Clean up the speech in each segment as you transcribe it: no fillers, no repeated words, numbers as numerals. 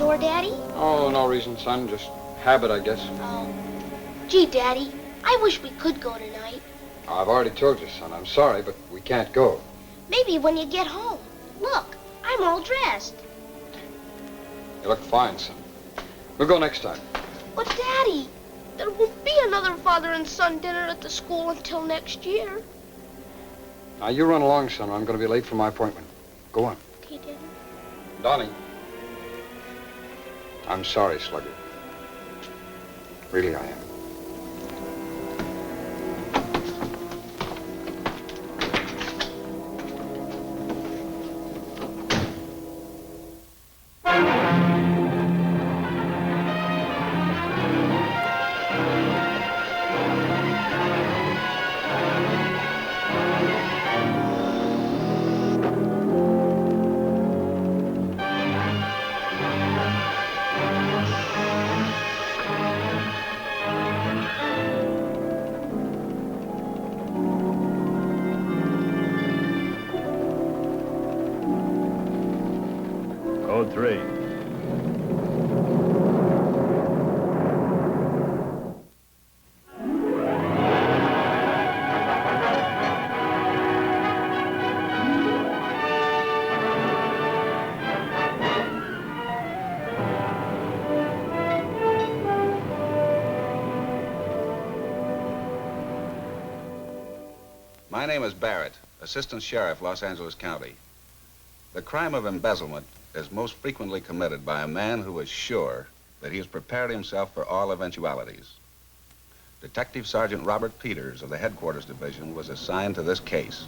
store, Daddy? Oh, no reason, son. Just habit, I guess. Oh. Gee, Daddy, I wish we could go tonight. I've already told you, son. I'm sorry, but we can't go. Maybe when you get home. Look, I'm all dressed. You look fine, son. We'll go next time. But, Daddy, there won't be another father and son dinner at the school until next year. Now, you run along, son. I'm going to be late for my appointment. Go on. Okay, Daddy. Donnie. I'm sorry, Slugger. Really, I am. Code 3. My name is Barrett, Assistant Sheriff, Los Angeles County. The crime of embezzlement is most frequently committed by a man who is sure that he has prepared himself for all eventualities. Detective Sergeant Robert Peters of the Headquarters Division was assigned to this case.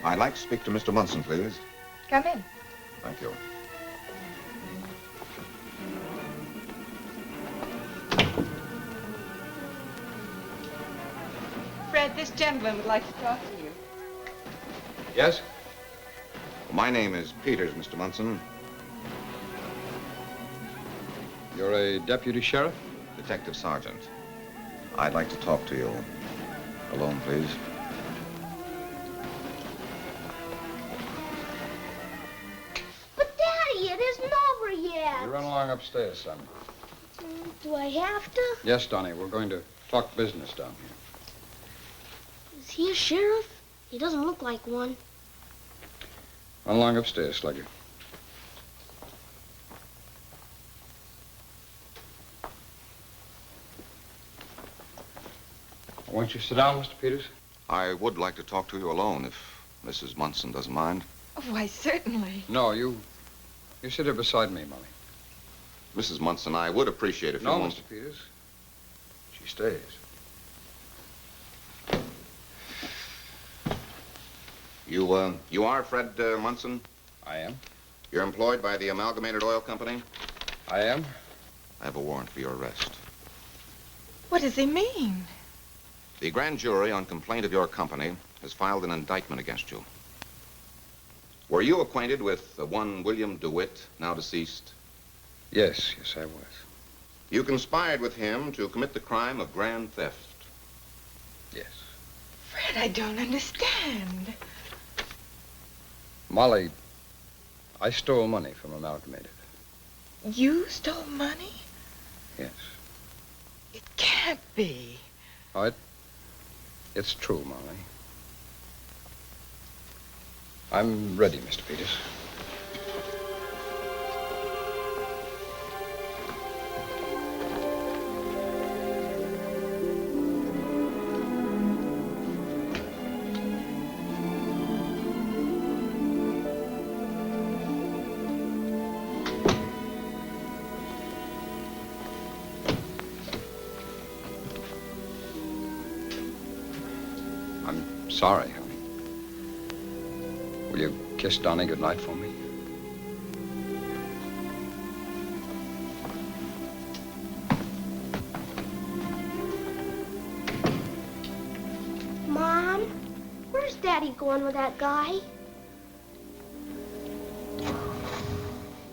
I'd like to speak to Mr. Munson, please. Come in. Thank you. Fred, this gentleman would like to talk to you. Yes? My name is Peters, Mr. Munson. You're a deputy sheriff? Detective Sergeant. I'd like to talk to you. Alone, please. But, Daddy, it isn't over yet. You run along upstairs, son. Do I have to? Yes, Donnie. We're going to talk business down here. Is he a sheriff? He doesn't look like one. Run along upstairs, Slugger. Won't you sit down, Mr. Peters? I would like to talk to you alone, if Mrs. Munson doesn't mind. Oh, why, certainly. No, you sit here beside me, Molly. Mrs. Munson, I would appreciate if you No, won't... Mr. Peters. She stays. You are Fred Munson? I am. You're employed by the Amalgamated Oil Company? I am. I have a warrant for your arrest. What does he mean? The grand jury, on complaint of your company, has filed an indictment against you. Were you acquainted with one William DeWitt, now deceased? Yes, I was. You conspired with him to commit the crime of grand theft. Yes. Fred, I don't understand. Molly, I stole money from Amalgamated. You stole money? Yes. It can't be. Oh, it's true, Molly. I'm ready, Mr. Peters. I'm sorry, honey. Will you kiss Donnie goodnight for me? Mom, where's Daddy going with that guy?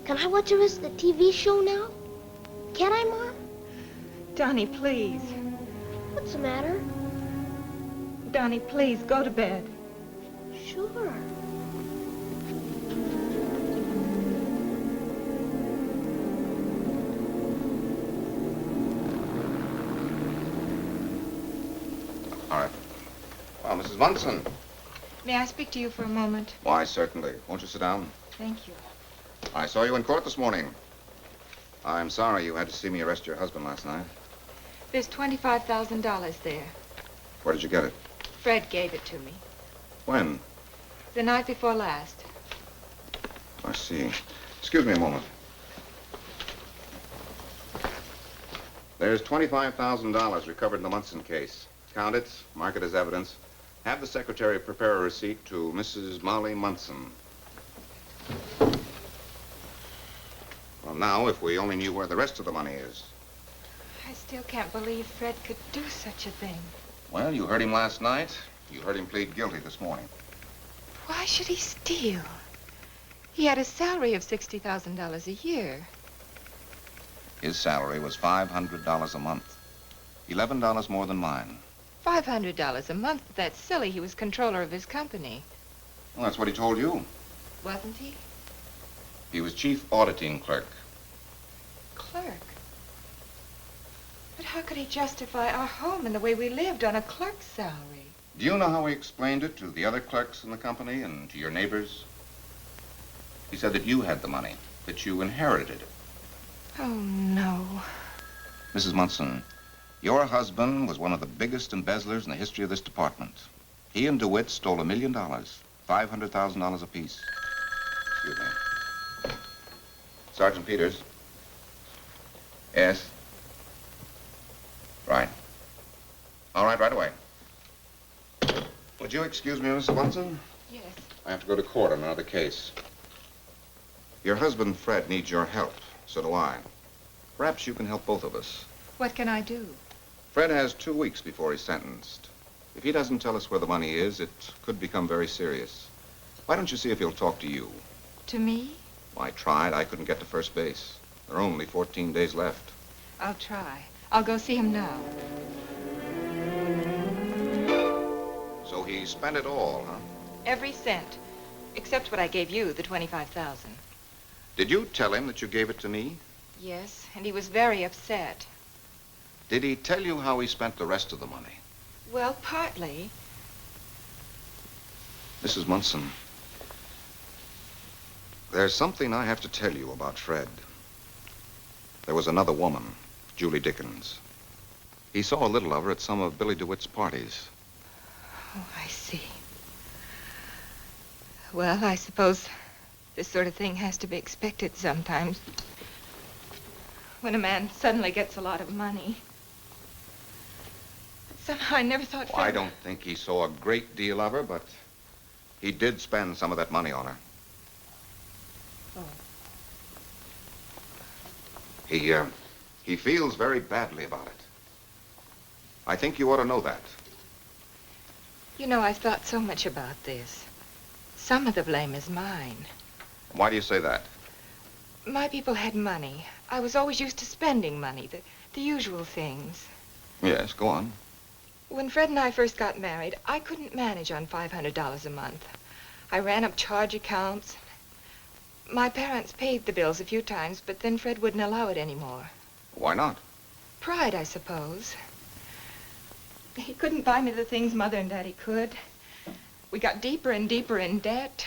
Can I watch the rest of the TV show now? Can I, Mom? Donnie, please. What's the matter? Donnie, please, go to bed. Sure. All right. Well, Mrs. Munson. May I speak to you for a moment? Why, certainly. Won't you sit down? Thank you. I saw you in court this morning. I'm sorry you had to see me arrest your husband last night. There's $25,000 there. Where did you get it? Fred gave it to me. When? The night before last. I see. Excuse me a moment. There's $25,000 recovered in the Munson case. Count it, mark it as evidence. Have the secretary prepare a receipt to Mrs. Molly Munson. Well, now, if we only knew where the rest of the money is. I still can't believe Fred could do such a thing. Well, you heard him last night. You heard him plead guilty this morning. Why should he steal? He had a salary of $60,000 a year. His salary was $500 a month. $11 more than mine. $500 a month? That's silly. He was controller of his company. Well, that's what he told you. Wasn't he? He was chief auditing clerk. Clerk? But how could he justify our home and the way we lived on a clerk's salary? Do you know how he explained it to the other clerks in the company and to your neighbors? He said that you had the money, that you inherited it. Oh, no. Mrs. Munson, your husband was one of the biggest embezzlers in the history of this department. He and DeWitt stole $1 million, $500,000 apiece. Excuse me. Sergeant Peters. Yes? Right. All right, right away. Would you excuse me, Mrs. Munson? Yes. I have to go to court on another case. Your husband, Fred, needs your help. So do I. Perhaps you can help both of us. What can I do? Fred has 2 weeks before he's sentenced. If he doesn't tell us where the money is, it could become very serious. Why don't you see if he'll talk to you? To me? I tried. I couldn't get to first base. There are only 14 days left. I'll try. I'll go see him now. So he spent it all, huh? Every cent. Except what I gave you, the $25,000. Did you tell him that you gave it to me? Yes, and he was very upset. Did he tell you how he spent the rest of the money? Well, partly. Mrs. Munson, there's something I have to tell you about Fred. There was another woman, Julie Dickens. He saw a little of her at some of Billy DeWitt's parties. Oh, I see. Well, I suppose this sort of thing has to be expected sometimes. When a man suddenly gets a lot of money. Somehow I never thought Well, I Fred... don't think he saw a great deal of her, but he did spend some of that money on her. Oh. He feels very badly about it. I think you ought to know that. You know, I've thought so much about this. Some of the blame is mine. Why do you say that? My people had money. I was always used to spending money, the usual things. Yes, go on. When Fred and I first got married, I couldn't manage on $500 a month. I ran up charge accounts. My parents paid the bills a few times, but then Fred wouldn't allow it anymore. Why not? Pride, I suppose. He couldn't buy me the things Mother and Daddy could. We got deeper and deeper in debt.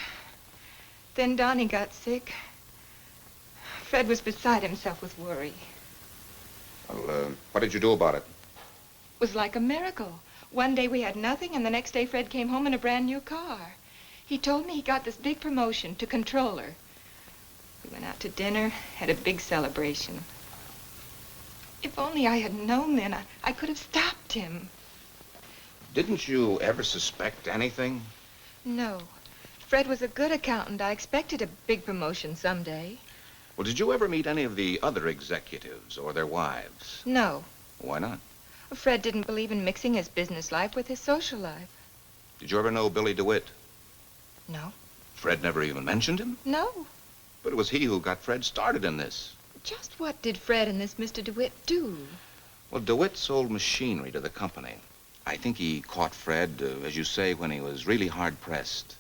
Then Donnie got sick. Fred was beside himself with worry. Well, what did you do about it? It was like a miracle. One day we had nothing, and the next day Fred came home in a brand new car. He told me he got this big promotion to controller. We went out to dinner, had a big celebration. If only I had known then, I could have stopped him. Didn't you ever suspect anything? No. Fred was a good accountant. I expected a big promotion someday. Well, did you ever meet any of the other executives or their wives? No. Why not? Fred didn't believe in mixing his business life with his social life. Did you ever know Billy DeWitt? No. Fred never even mentioned him? No. But it was he who got Fred started in this. Just what did Fred and this Mr. DeWitt do? Well, DeWitt sold machinery to the company. I think he caught Fred, as you say, when he was really hard-pressed.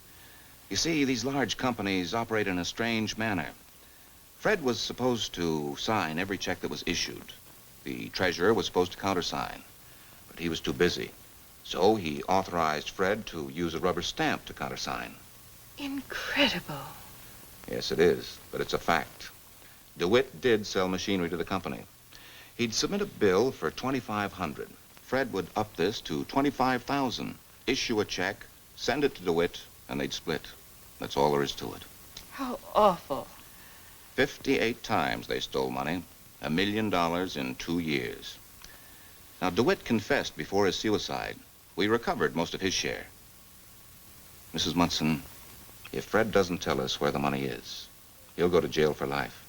You see, these large companies operate in a strange manner. Fred was supposed to sign every check that was issued. The treasurer was supposed to countersign, but he was too busy. So he authorized Fred to use a rubber stamp to countersign. Incredible. Yes, it is, but it's a fact. DeWitt did sell machinery to the company. He'd submit a bill for $2,500. Fred would up this to $25,000, issue a check, send it to DeWitt, and they'd split. That's all there is to it. How awful. 58 times they stole money, $1 million in 2 years. Now, DeWitt confessed before his suicide. We recovered most of his share. Mrs. Munson, if Fred doesn't tell us where the money is, he'll go to jail for life.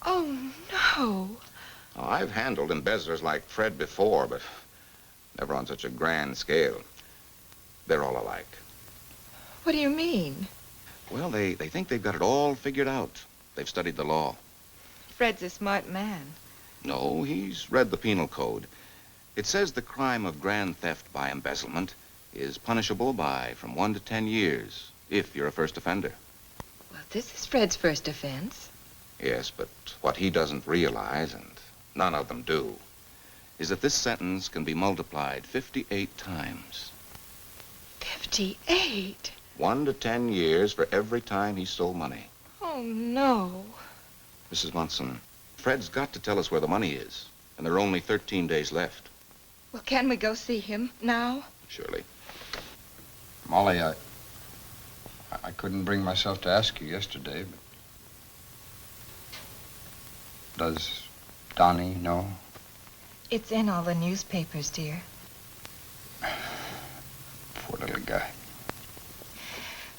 Oh, no. Oh, I've handled embezzlers like Fred before, but never on such a grand scale. They're all alike. What do you mean? Well, they think they've got it all figured out. They've studied the law. Fred's a smart man. No, he's read the penal code. It says the crime of grand theft by embezzlement is punishable by from 1 to 10 years, if you're a first offender. Well, this is Fred's first offense. Yes, but what he doesn't realize, and none of them do, is that this sentence can be multiplied 58 times. 58? 1 to 10 years for every time he stole money. Oh, no. Mrs. Munson, Fred's got to tell us where the money is, and there are only 13 days left. Well, can we go see him now? Surely. Molly, I couldn't bring myself to ask you yesterday, but does Donnie know? It's in all the newspapers, dear. Poor little guy.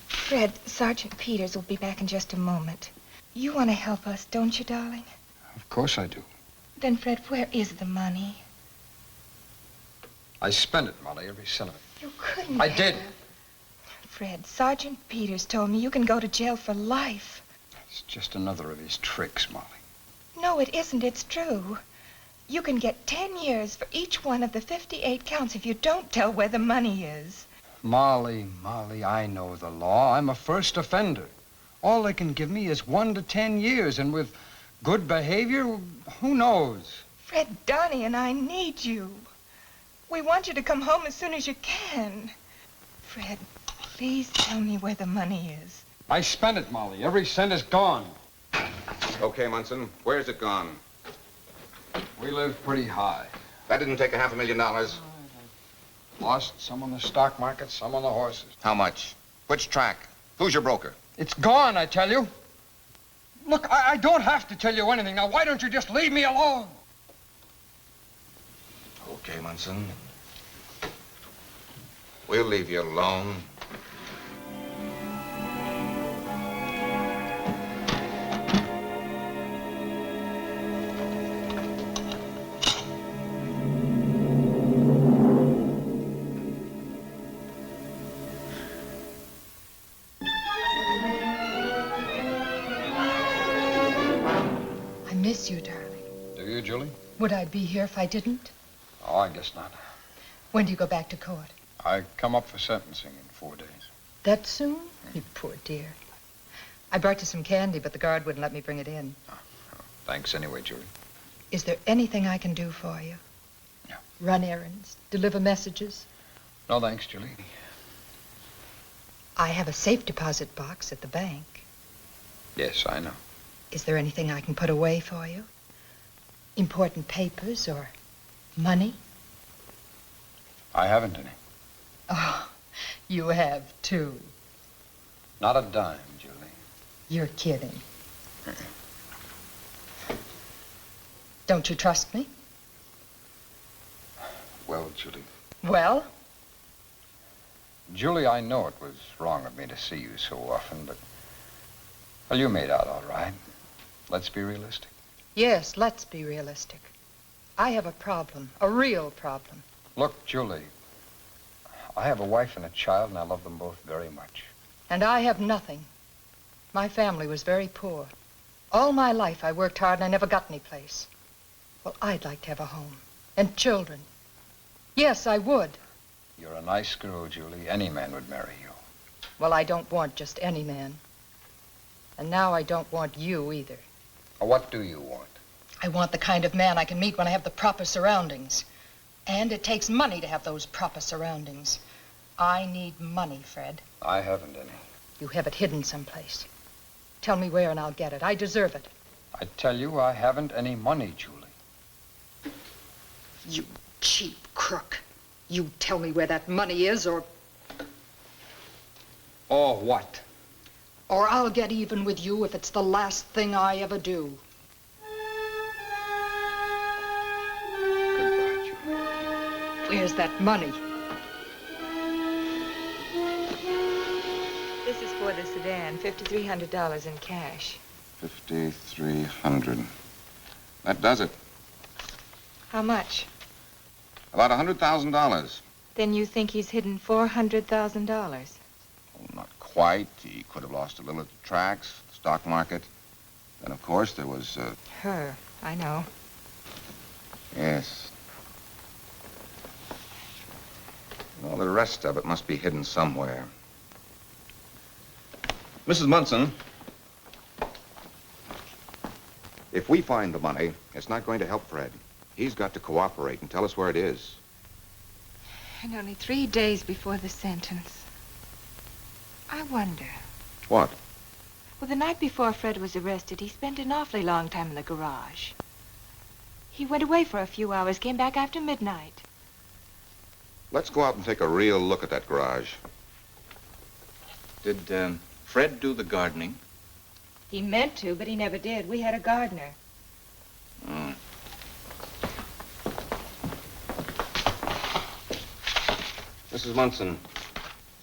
Fred, Sergeant Peters will be back in just a moment. You want to help us, don't you, darling? Of course I do. Then, Fred, where is the money? I spent it, Molly, every cent of it. You couldn't I have. did. Fred, Sergeant Peters told me you can go to jail for life. It's just another of his tricks, Molly. No, it isn't. It's true. You can get 10 years for each one of the 58 counts if you don't tell where the money is. Molly, I know the law. I'm a first offender. All they can give me is 1 to 10 years, and with good behavior, who knows? Fred, Donnie and I need you. We want you to come home as soon as you can. Fred, please tell me where the money is. I spent it, Molly. Every cent is gone. Okay, Munson, where's it gone? We live pretty high. That didn't take $500,000. Lost some on the stock market, some on the horses. How much? Which track? Who's your broker? It's gone, I tell you. Look, I don't have to tell you anything. Now, why don't you just leave me alone? Okay, Munson. We'll leave you alone. I miss you, darling. Do you, Julie? Would I be here if I didn't? Oh, I guess not. When do you go back to court? I come up for sentencing in 4 days. That soon? You poor dear. I brought you some candy, but the guard wouldn't let me bring it in. Thanks anyway, Julie. Is there anything I can do for you? No. Run errands? Deliver messages? No, thanks, Julie. I have a safe deposit box at the bank. Yes, I know. Is there anything I can put away for you? Important papers or money? I haven't any. Oh, you have, too. Not a dime, Julie. You're kidding. Don't you trust me? Well, Julie. Well? Julie, I know it was wrong of me to see you so often, but... Well, you made out all right. Let's be realistic. Yes, let's be realistic. I have a problem, a real problem. Look, Julie, I have a wife and a child, and I love them both very much. And I have nothing. My family was very poor. All my life I worked hard and I never got any place. Well, I'd like to have a home and children. Yes, I would. You're a nice girl, Julie. Any man would marry you. Well, I don't want just any man. And now I don't want you either. What do you want? I want the kind of man I can meet when I have the proper surroundings. And it takes money to have those proper surroundings. I need money, Fred. I haven't any. You have it hidden someplace. Tell me where and I'll get it. I deserve it. I tell you, I haven't any money, Julie. You cheap crook. You tell me where that money is or What? I'll get even with you if it's the last thing I ever do. Goodbye, Julie. Where's that money? This is for the sedan, $5,300 in cash. 5,300. That does it. How much? About $100,000. Then you think he's hidden $400,000? Not quite. He could have lost a little at the tracks, the stock market. Then, of course, there was, Her, I know. Yes. Well, the rest of it must be hidden somewhere. Mrs. Munson, if we find the money, it's not going to help Fred. He's got to cooperate and tell us where it is. And only 3 days before the sentence. I wonder. What? Well, the night before Fred was arrested, he spent an awfully long time in the garage. He went away for a few hours, came back after midnight. Let's go out and take a real look at that garage. Did, Fred do the gardening? He meant to, but he never did. We had a gardener. Oh. Mrs. Munson,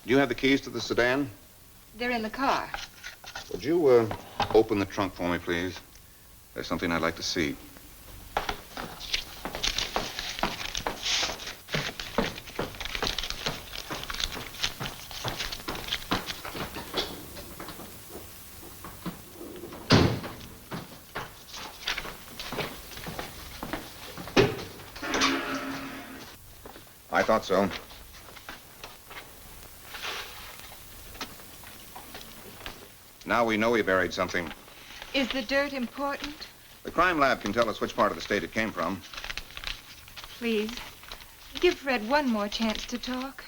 do you have the keys to the sedan? They're in the car. Would you, open the trunk for me, please? There's something I'd like to see. I thought so. Now we know he buried something. Is the dirt important? The crime lab can tell us which part of the state it came from. Please, give Fred one more chance to talk.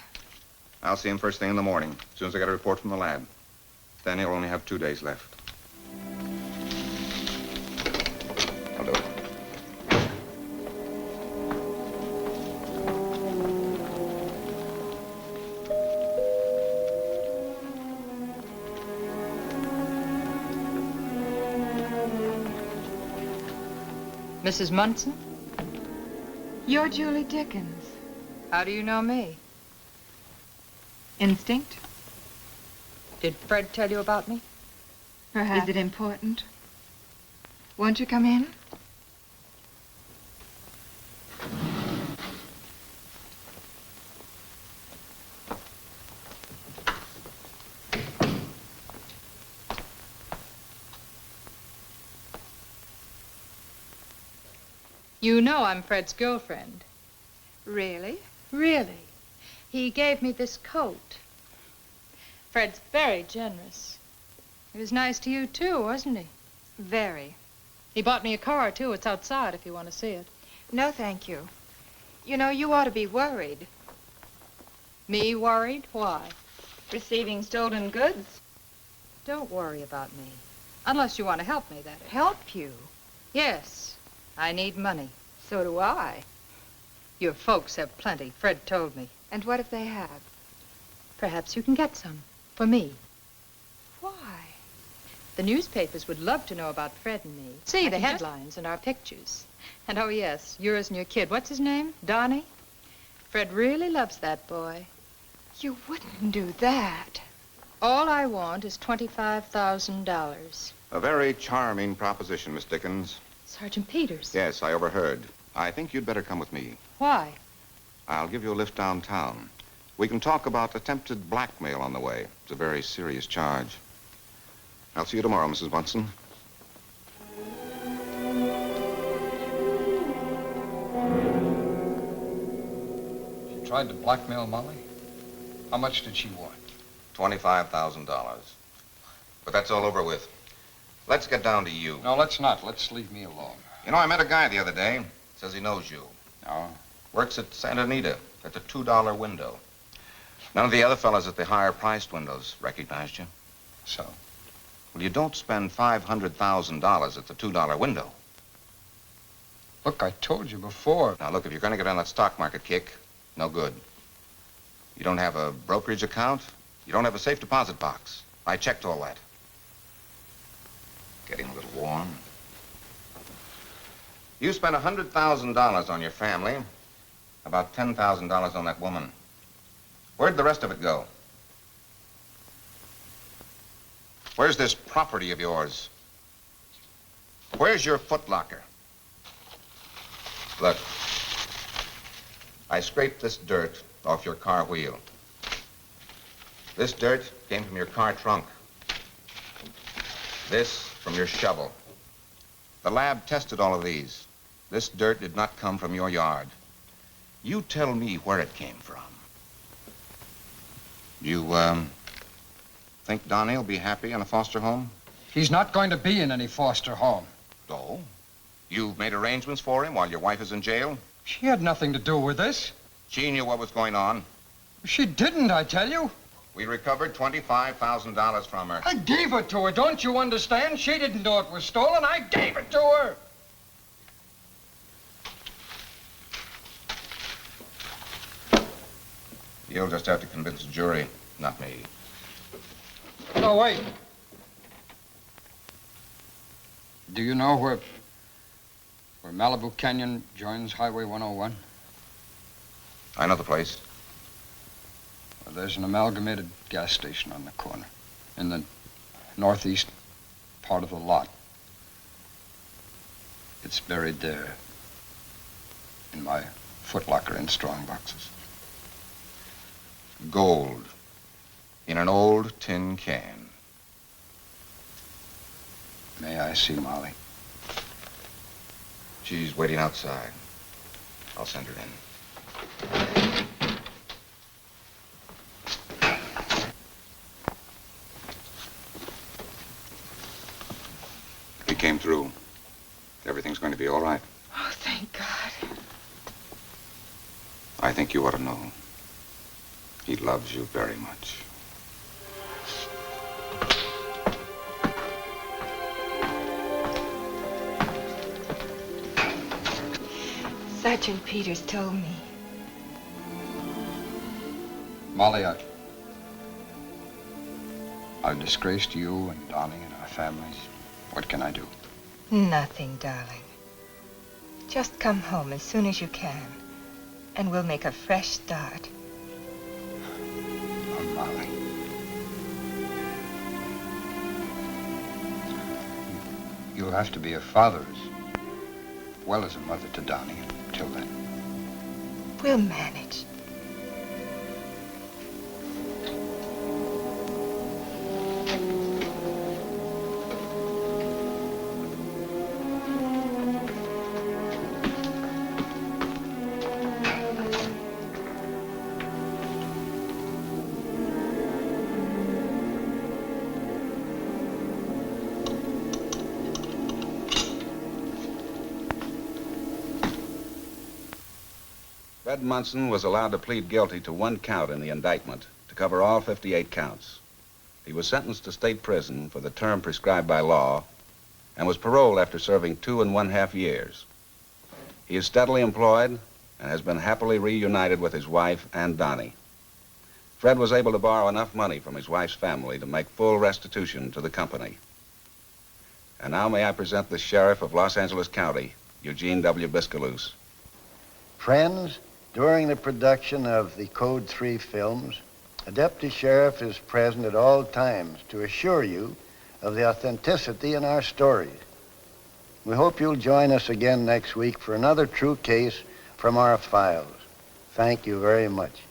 I'll see him first thing in the morning, as soon as I get a report from the lab. Then he'll only have 2 days left. I'll do it. Mrs. Munson? You're Julie Dickens. How do you know me? Instinct? Did Fred tell you about me? Perhaps. Is it important? Won't you come in? You know I'm Fred's girlfriend. Really? Really? He gave me this coat. Fred's very generous. He was nice to you, too, wasn't he? Very. He bought me a car, too. It's outside if you want to see it. No, thank you. You know, you ought to be worried. Me worried? Why? Receiving stolen goods? Don't worry about me. Unless you want to help me, that is. Help you? Yes. I need money. So do I. Your folks have plenty, Fred told me. And what if they have? Perhaps you can get some. For me. Why? The newspapers would love to know about Fred and me. See I the can just- headlines and our pictures. And oh, yes, yours and your kid. What's his name? Donnie? Fred really loves that boy. You wouldn't do that. All I want is $25,000. A very charming proposition, Miss Dickens. Sergeant Peters. Yes, I overheard. I think you'd better come with me. Why? I'll give you a lift downtown. We can talk about attempted blackmail on the way. It's a very serious charge. I'll see you tomorrow, Mrs. Munson. tried to blackmail Molly? How much did she want? $25,000. But that's all over with. Let's get down to you. No, let's not. Let's leave me alone. You know, I met a guy the other day. Says he knows you. No? Works at Santa Anita at the $2 window. None of the other fellas at the higher-priced windows recognized you. So? Well, you don't spend $500,000 at the $2 window. Look, I told you before. Now, look, if you're going to get on that stock market kick, no good. You don't have a brokerage account. You don't have a safe deposit box. I checked all that. Getting a little warm. You spent $100,000 on your family, about $10,000 on that woman. Where'd the rest of it go? Where's this property of yours? Where's your footlocker? Look, I scraped this dirt off your car wheel. This dirt came from your car trunk. This from your shovel. The lab tested all of these. This dirt did not come from your yard. You tell me where it came from. You, think Donnie will be happy in a foster home? He's not going to be in any foster home. Oh? You've made arrangements for him while your wife is in jail? She had nothing to do with this. She knew what was going on. She didn't, I tell you. We recovered $25,000 from her. I gave it to her, don't you understand? She didn't know it was stolen. I gave it to her. You'll just have to convince the jury, not me. No, wait. Do you know where Malibu Canyon joins Highway 101? I know the place. Well, there's an amalgamated gas station on the corner, in the northeast part of the lot. It's buried there, in my footlocker in strong boxes. Gold in an old tin can. May I see Molly? She's waiting outside. I'll send her in. We came through. Everything's going to be all right. Oh, thank God. I think you ought to know. He loves you very much. Sergeant Peters told me. Molly, I've disgraced you and Donnie and our families. What can I do? Nothing, darling. Just come home as soon as you can, and we'll make a fresh start. Oh, Molly. You'll have to be a father as well as a mother to Donnie until then. We'll manage. Fred Munson was allowed to plead guilty to one count in the indictment to cover all 58 counts. He was sentenced to state prison for the term prescribed by law and was paroled after serving 2.5 years. He is steadily employed and has been happily reunited with his wife and Donnie. Fred was able to borrow enough money from his wife's family to make full restitution to the company. And now may I present the Sheriff of Los Angeles County, Eugene W. Biscaloose. Friends, during the production of the Code 3 films, a deputy sheriff is present at all times to assure you of the authenticity in our stories. We hope you'll join us again next week for another true case from our files. Thank you very much.